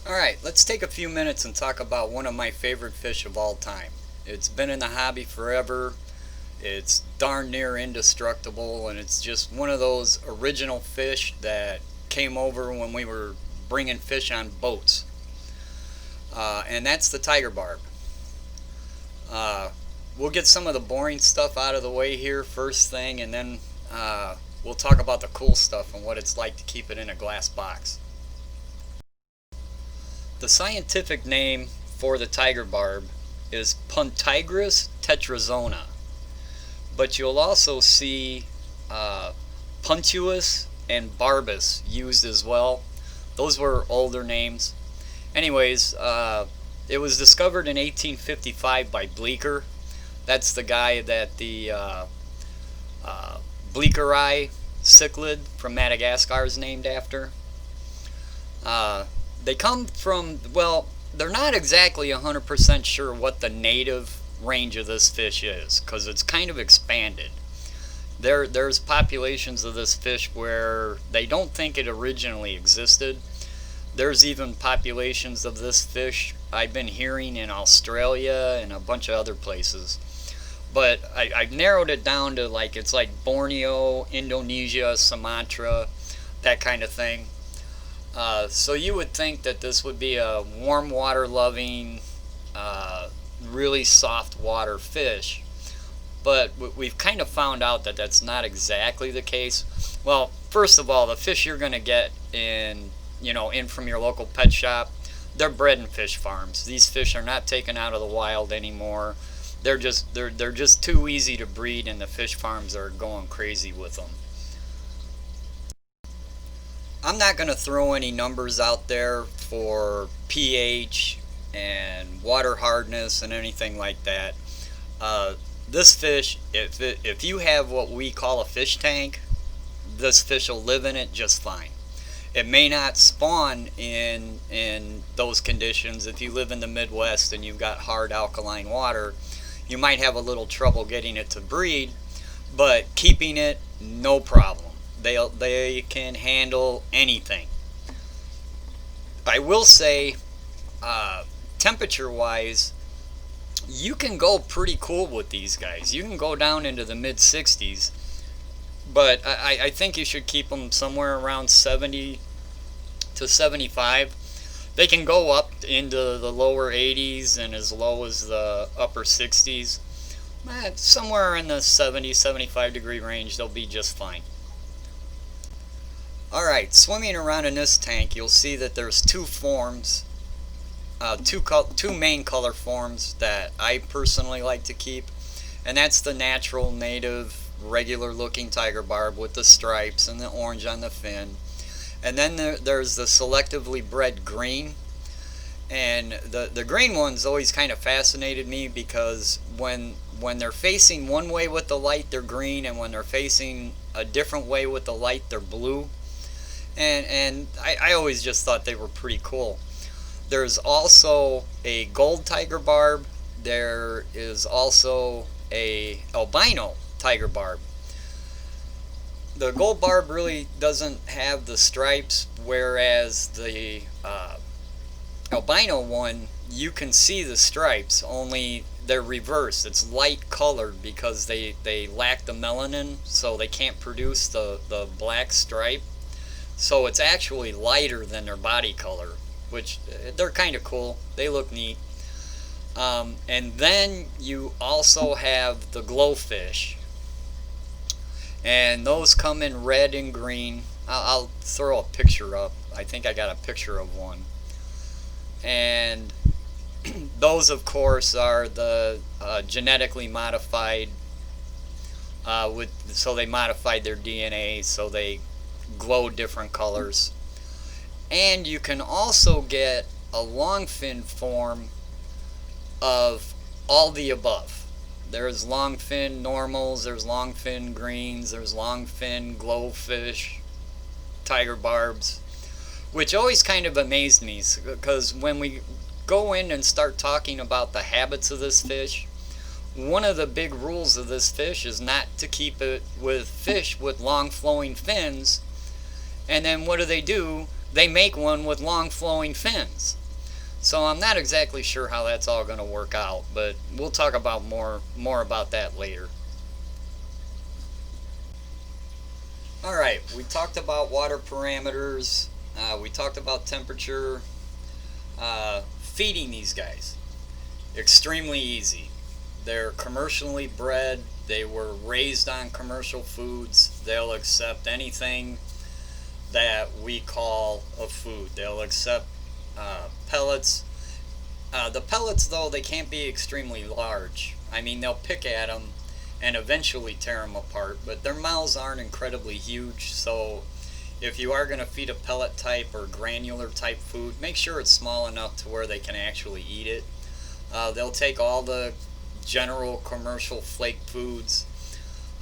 Alright, let's take a few minutes and talk about one of my favorite fish of all time. It's been in the hobby forever, it's darn near indestructible, and it's just one of those original fish that came over when we were bringing fish on boats. And that's the tiger barb. Uh, we'll get some of the boring stuff out of the way here first thing, and then we'll talk about the cool stuff and what it's like to keep it in a glass box. The scientific name for the tiger barb is Puntigrus tetrazona, but you'll also see Puntigrus and barbs used as well. Those were older names. Anyways, it was discovered in 1855 by Bleecker. That's the guy that the bleaker eye cichlid from Madagascar is named after. They come from, well, they're not exactly 100% sure what the native range of this fish is because it's kind of expanded. There's populations of this fish where they don't think it originally existed. There's even populations of this fish I've been hearing in Australia and a bunch of other places. But I've narrowed it down to it's like Borneo, Indonesia, Sumatra, that kind of thing. So you would think that this would be a warm water loving, really soft water fish, but we've kind of found out that that's not exactly the case. Well, first of all, the fish you're going to get in from your local pet shop, they're bred in fish farms. These fish are not taken out of the wild anymore. They're just too easy to breed, and the fish farms are going crazy with them. I'm not going to throw any numbers out there for pH and water hardness and anything like that. This fish, if you have what we call a fish tank, this fish will live in it just fine. It may not spawn in those conditions. If you live in the Midwest and you've got hard alkaline water, you might have a little trouble getting it to breed, but keeping it, no problem. They can handle anything. I will say, temperature wise, you can go pretty cool with these guys. You can go down into the mid 60s, but I think you should keep them somewhere around 70 to 75. They can go up into the lower 80s and as low as the upper 60s. Somewhere in the 70-75 degree range, they'll be just fine. Alright, swimming around in this tank, you'll see that there's two forms, two main color forms that I personally like to keep, and that's the natural, native, regular looking tiger barb with the stripes and the orange on the fin. And then there's the selectively bred green, and the green ones always kind of fascinated me because when they're facing one way with the light, they're green, and when they're facing a different way with the light, they're blue. And I always just thought they were pretty cool. There's also a gold tiger barb. There is also a albino tiger barb. The gold barb really doesn't have the stripes, whereas the albino one, you can see the stripes, only they're reversed. It's light colored because they lack the melanin, so they can't produce the black stripe. So it's actually lighter than their body color, which they're kind of cool. They look neat. And then you also have the glowfish, and those come in red and green. I'll throw a picture up. I think I got a picture of one. And those, of course, are the genetically modified. So they modified their DNA so they glow different colors. And you can also get a longfin form of all the above. There's longfin normals, there's longfin greens, there's longfin glowfish, tiger barbs, which always kind of amazed me because when we go in and start talking about the habits of this fish, one of the big rules of this fish is not to keep it with fish with long flowing fins And then what do? They make one with long flowing fins. So I'm not exactly sure how that's all going to work out, but we'll talk about more about that later. Alright, we talked about water parameters, we talked about temperature, feeding these guys. Extremely easy. They're commercially bred, they were raised on commercial foods, they'll accept anything that we call a food. They'll accept pellets. The pellets, though, they can't be extremely large. I mean, they'll pick at them and eventually tear them apart, but their mouths aren't incredibly huge, so if you are going to feed a pellet type or granular type food, make sure it's small enough to where they can actually eat it. They'll take all the general commercial flake foods.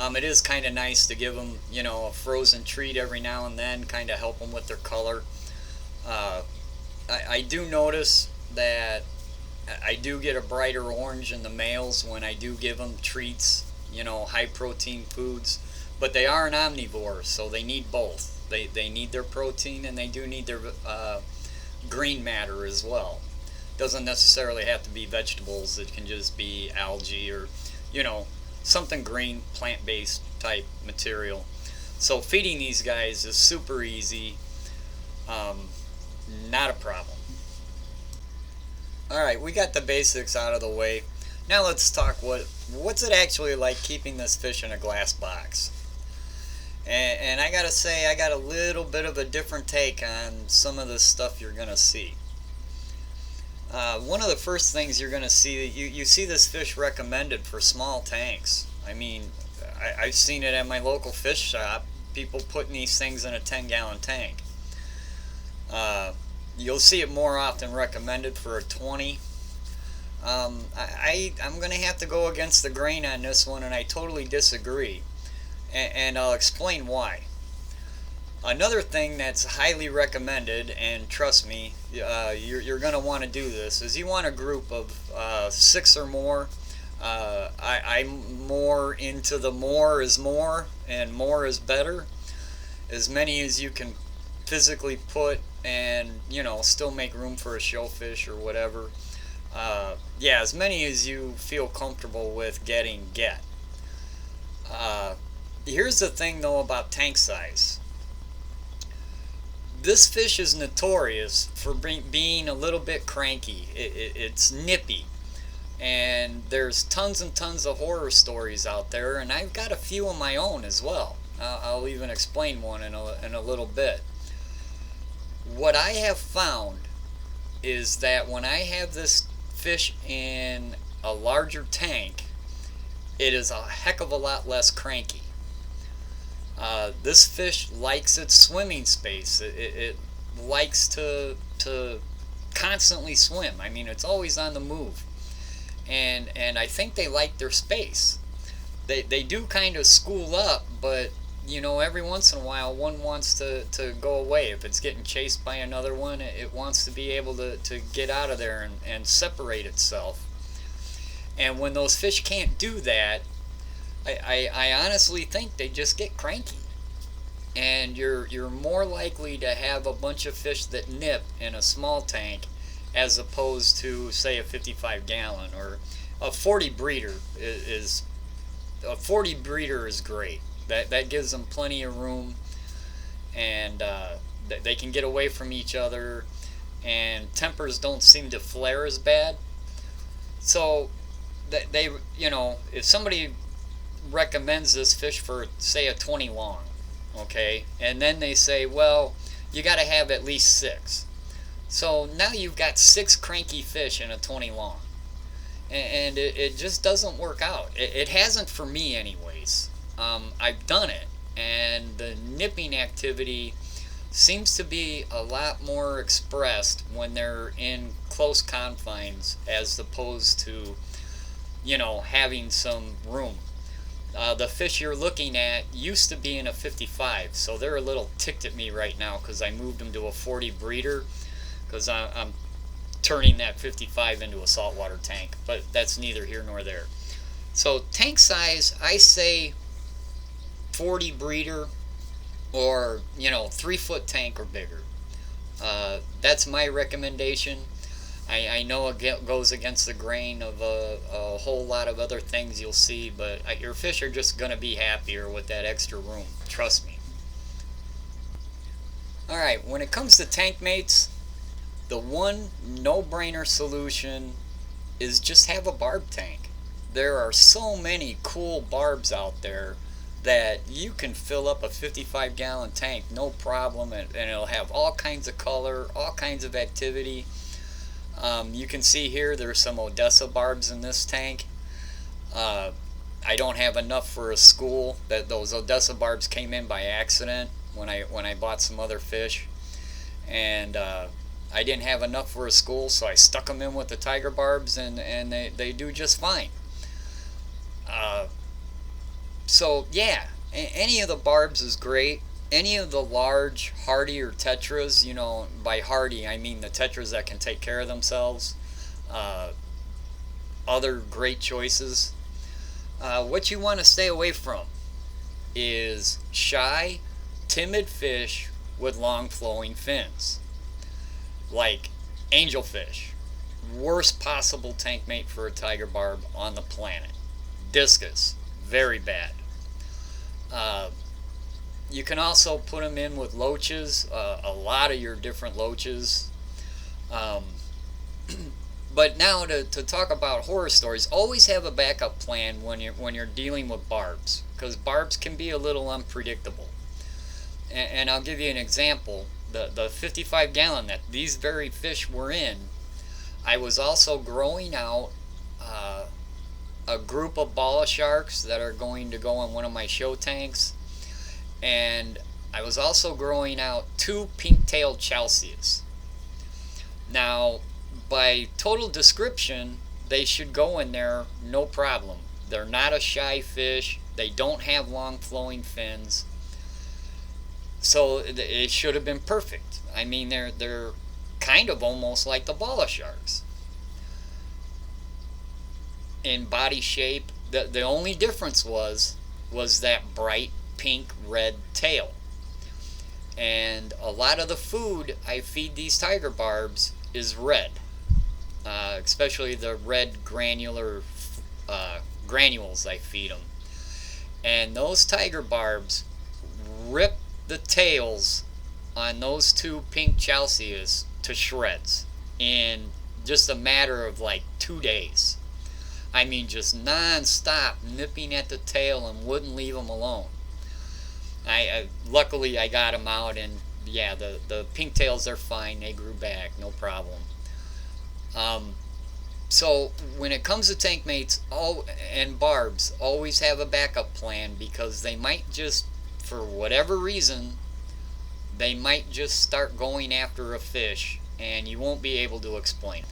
It is kind of nice to give them, you know, a frozen treat every now and then, kind of help them with their color. I do notice that I do get a brighter orange in the males when I do give them treats, you know, high protein foods, but they are an omnivore, so they need both. They need their protein and they do need their green matter as well. Doesn't necessarily have to be vegetables, it can just be algae or, you know, something green, plant-based type material. So feeding these guys is super easy, not a problem. Alright, we got the basics out of the way. Now let's talk what's it actually like keeping this fish in a glass box. And I gotta say, I got a little bit of a different take on some of the stuff you're gonna see. One of the first things you're gonna see, you see this fish recommended for small tanks. I mean, I've seen it at my local fish shop, people putting these things in a 10-gallon tank. You'll see it more often recommended for a 20. I'm going to have to go against the grain on this one, and I totally disagree. And I'll explain why. Another thing that's highly recommended, and trust me, you're going to want to do this, is you want a group of 6 or more. I'm more into the more is more, and more is better. As many as you can physically put and, you know, still make room for a shellfish or whatever. Yeah, as many as you feel comfortable with get. Here's the thing though about tank size. This fish is notorious for being a little bit cranky. It's nippy. And there's tons and tons of horror stories out there, and I've got a few of my own as well. I'll even explain one in a little bit. What I have found is that when I have this fish in a larger tank, it is a heck of a lot less cranky. This fish likes its swimming space. It likes to constantly swim. I mean, it's always on the move. And I think they like their space. They do kind of school up, but you know, every once in a while one wants to go away. If it's getting chased by another one, it wants to be able to get out of there and separate itself. And when those fish can't do that, I honestly think they just get cranky. And you're more likely to have a bunch of fish that nip in a small tank as opposed to, say, a 55-gallon or a 40 breeder is great. That gives them plenty of room, and they can get away from each other, and tempers don't seem to flare as bad. So they, you know, if somebody recommends this fish for, say, a 20 long, okay, and then they say, well, you got to have at least 6. So now you've got 6 cranky fish in a 20 long, and it just doesn't work out. It hasn't for me anyways. I've done it, and the nipping activity seems to be a lot more expressed when they're in close confines as opposed to, you know, having some room. The fish you're looking at used to be in a 55, so they're a little ticked at me right now because I moved them to a 40 breeder because I'm turning that 55 into a saltwater tank, but that's neither here nor there. So tank size, I say 40 breeder, or 3-foot tank or bigger. That's my recommendation. I know it goes against the grain of a whole lot of other things you'll see, but your fish are just going to be happier with that extra room. Trust me. Alright, when it comes to tank mates, the one no-brainer solution is just have a barb tank. There are so many cool barbs out there that you can fill up a 55-gallon tank no problem, and it'll have all kinds of color, all kinds of activity. You can see here there's some Odessa barbs in this tank. I don't have enough for a school. Those Odessa barbs came in by accident when I bought some other fish, and I didn't have enough for a school, so I stuck them in with the tiger barbs, and they do just fine. So yeah, any of the barbs is great. Any of the large hardy or tetras, by hardy I mean the tetras that can take care of themselves. Other great choices. What you want to stay away from is shy, timid fish with long flowing fins, like angelfish. Worst possible tank mate for a tiger barb on the planet. Discus, very bad. You can also put them in with loaches, a lot of your different loaches. But now to talk about horror stories, always have a backup plan when you're dealing with barbs, because barbs can be a little unpredictable. And I'll give you an example. The 55-gallon that these very fish were in, I was also growing out a group of bala sharks that are going to go in one of my show tanks, and I was also growing out 2 pink-tailed chalceas. Now, by total description, they should go in there no problem. They're not a shy fish. They don't have long flowing fins. So it should have been perfect. I mean, they're kind of almost like the bala sharks in body shape. The only difference was that bright pink red tail. And a lot of the food I feed these tiger barbs is red, especially the red granular granules I feed them. And those tiger barbs rip the tails on those 2 pink chalceas to shreds in just a matter of like 2 days. I mean, just non-stop nipping at the tail and wouldn't leave them alone. Luckily I got them out, and yeah, the pink tails are fine. They grew back, no problem. So when it comes to tank mates and barbs, always have a backup plan, because they might just, for whatever reason, they might just start going after a fish, and you won't be able to explain.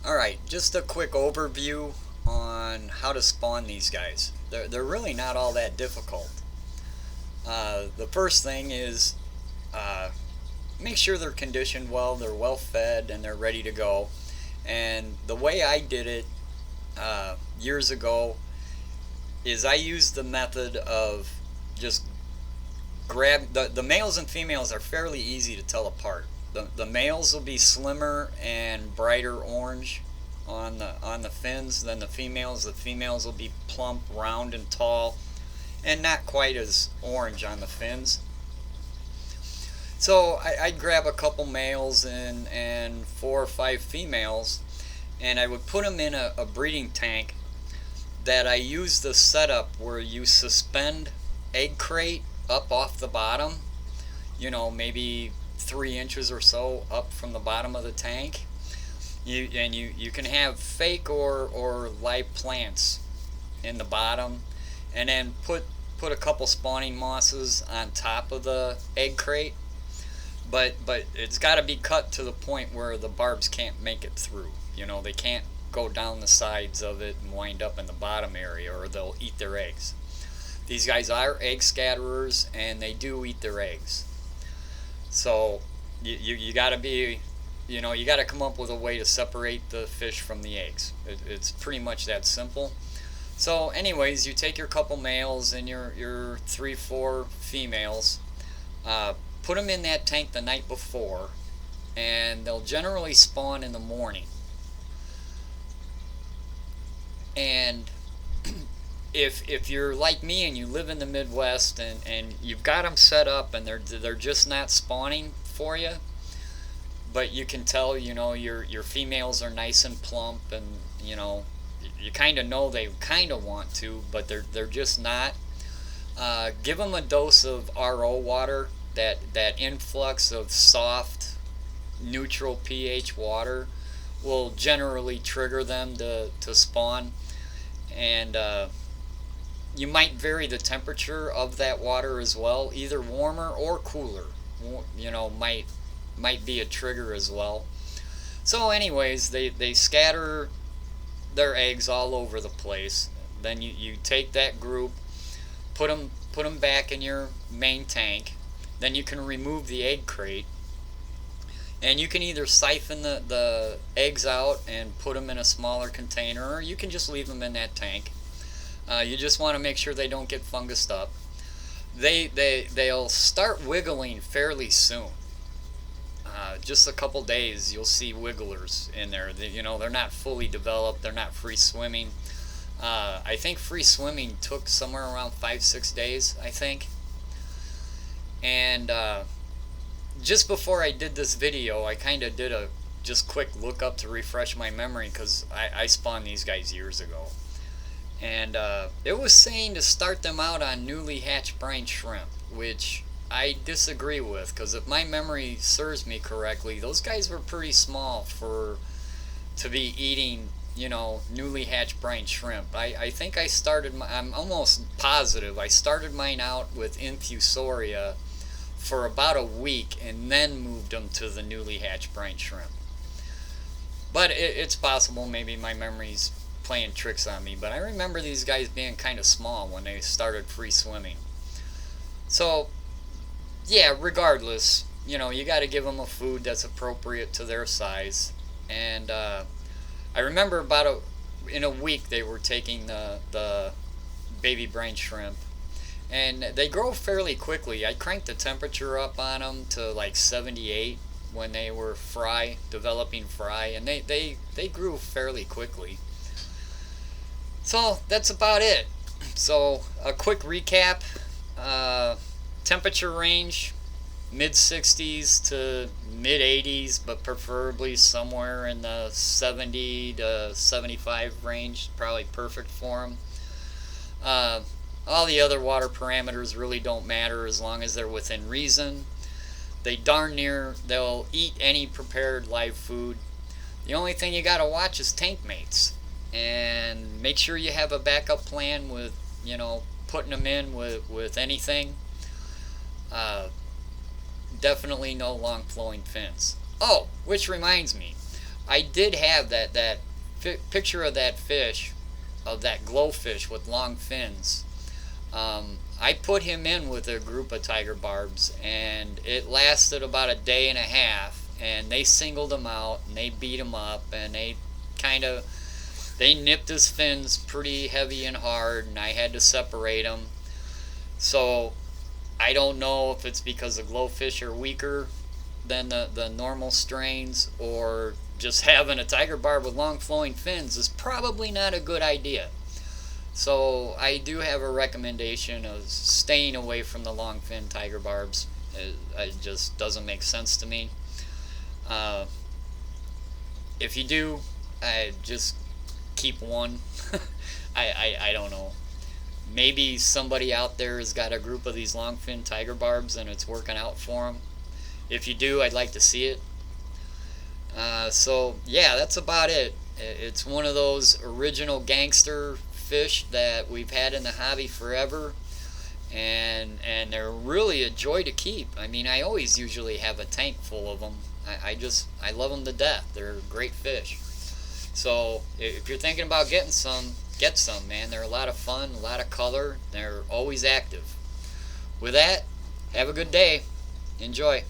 Alright, just a quick overview on how to spawn these guys. They're really not all that difficult. The first thing is make sure they're conditioned well, they're well fed, and they're ready to go. And the way I did it years ago is I used the method of just grab the males and females are fairly easy to tell apart. The males will be slimmer and brighter orange on the fins than the females. The females will be plump, round, and tall, and not quite as orange on the fins. So I'd grab a couple males and 4 or 5 females, and I would put them in a breeding tank that I use the setup where you suspend egg crate up off the bottom, maybe 3 inches or so up from the bottom of the tank. You can have fake or live plants in the bottom, and then put a couple spawning mosses on top of the egg crate. But it's got to be cut to the point where the barbs can't make it through. They can't go down the sides of it and wind up in the bottom area, or they'll eat their eggs. These guys are egg scatterers, and they do eat their eggs. So you got to be, you got to come up with a way to separate the fish from the eggs. It's pretty much that simple. So anyways, you take your couple males and your 3-4 females, Put them in that tank the night before, and they'll generally spawn in the morning. And if you're like me and you live in the Midwest and you've got them set up and they're just not spawning for you, but you can tell, your females are nice and plump, and you kind of know they kind of want to, but they're just not. Give them a dose of RO water, that influx of soft, neutral pH water will generally trigger them to spawn. And you might vary the temperature of that water as well, either warmer or cooler. Might be a trigger as well. So anyways, they scatter their eggs all over the place. Then you take that group, put them back in your main tank. Then you can remove the egg crate, and you can either siphon the eggs out and put them in a smaller container, or you can just leave them in that tank. You just want to make sure they don't get fungused up. They'll start wiggling fairly soon. Just a couple days, you'll see wigglers in there. They're not fully developed. They're not free swimming. I think free swimming took somewhere around 5-6 days, I think. And just before I did this video, I kind of did a just quick look up to refresh my memory, because I spawned these guys years ago. And it was saying to start them out on newly hatched brine shrimp, which I disagree with, because if my memory serves me correctly, those guys were pretty small to be eating, newly hatched brine shrimp. I think I'm almost positive I started mine out with infusoria for about a week and then moved them to the newly hatched brine shrimp. But it's possible maybe my memory's playing tricks on me, but I remember these guys being kind of small when they started free swimming. So yeah, regardless, you got to give them a food that's appropriate to their size. And I remember in a week they were taking the baby brine shrimp, and they grow fairly quickly. I cranked the temperature up on them to like 78 when they were developing fry, and they grew fairly quickly. So that's about it. So a quick recap. Temperature range, mid 60s to mid 80s, but preferably somewhere in the 70 to 75 range, probably perfect for them. All the other water parameters really don't matter as long as they're within reason. They'll eat any prepared live food. The only thing you gotta watch is tank mates, and make sure you have a backup plan with putting them in with anything. Definitely no long flowing fins. Oh, which reminds me, I did have that picture of that fish, of that glowfish with long fins. I put him in with a group of tiger barbs, and it lasted about a day and a half, and they singled him out and they beat him up, and they nipped his fins pretty heavy and hard, and I had to separate them. So I don't know if it's because the glowfish are weaker than the normal strains, or just having a tiger barb with long flowing fins is probably not a good idea. So I do have a recommendation of staying away from the long fin tiger barbs. It just doesn't make sense to me. If you do, I just keep one. I don't know. Maybe somebody out there has got a group of these longfin tiger barbs and it's working out for them. If you do, I'd like to see it. So yeah, that's about it. It's one of those original gangster fish that we've had in the hobby forever, and they're really a joy to keep. I mean, I always usually have a tank full of them. I love them to death. They're great fish. So if you're thinking about getting some, get some, man. They're a lot of fun, a lot of color. They're always active. With that, have a good day. Enjoy.